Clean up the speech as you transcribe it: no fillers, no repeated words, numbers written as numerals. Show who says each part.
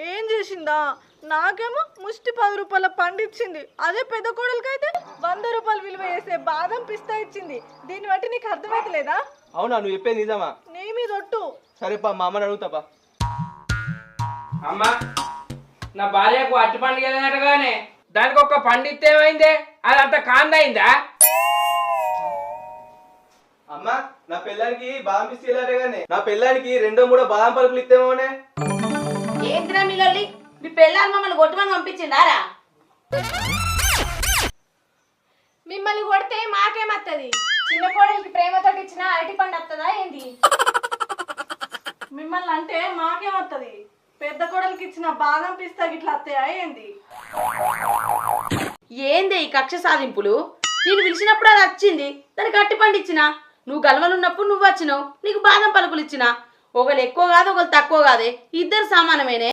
Speaker 1: ఏం చేసిందా? నాకేమో ముష్టి 10 రూపాయల పండు ఇచ్చింది. అదే పెద్ద కోడలికైతే 100 రూపాయలు విలువ చేసే బాదం పిస్తా ఇచ్చింది. దీన్ని బట్టి నీకు అర్థమైతలేదా?
Speaker 2: అవునా, నువ్వు చెప్పేది నిజమా?
Speaker 1: నీ మీద ఒట్టు.
Speaker 2: సరేపా, మా అమ్మని అడుగుతాపా.
Speaker 3: అమ్మా, నా భార్యకు అట్టి పండుగ వెళ్ళినట్టుగానే దానికి ఒక పండు ఇస్తే ఏమైందే? అదంతా కాందైందా?
Speaker 2: అమ్మా, నా పిల్లానికి బాదం పిస్తే కానీ నా పిల్లానికి 2-3 బాదం పలుకులు ఇస్తేమోనే.
Speaker 4: ఏంద్రా మిల్లొల్లి, మీ పెళ్ళాన్ని మమ్మల్ని కొట్టుమని పంపించిందారా?
Speaker 5: మిమ్మల్ని కొడితే మాకేమత్తది? చిన్న కోడలికి ప్రేమతో ఇచ్చిన అరటి పండు వస్తుందా ఏంది?
Speaker 1: మిమ్మల్ని అంటే మాకేమత్తది? పెద్ద కోడలికి ఇచ్చిన బాదం పిస్తా గిట్లా అత్తయా ఏంది?
Speaker 4: ఏందే ఈ కక్ష సాధింపులు? నేను పిలిచినప్పుడు అది వచ్చింది, దానికి అట్టి పండు ఇచ్చిన. నువ్వు గలవలున్నప్పుడు నువ్వు వచ్చినావు, నీకు బాదం పలుకులు ఇచ్చిన. ఒకళ్ళు ఎక్కువ కాదు, ఒకళ్ళు తక్కువ కాదే, ఇద్దరు సమానమేనే.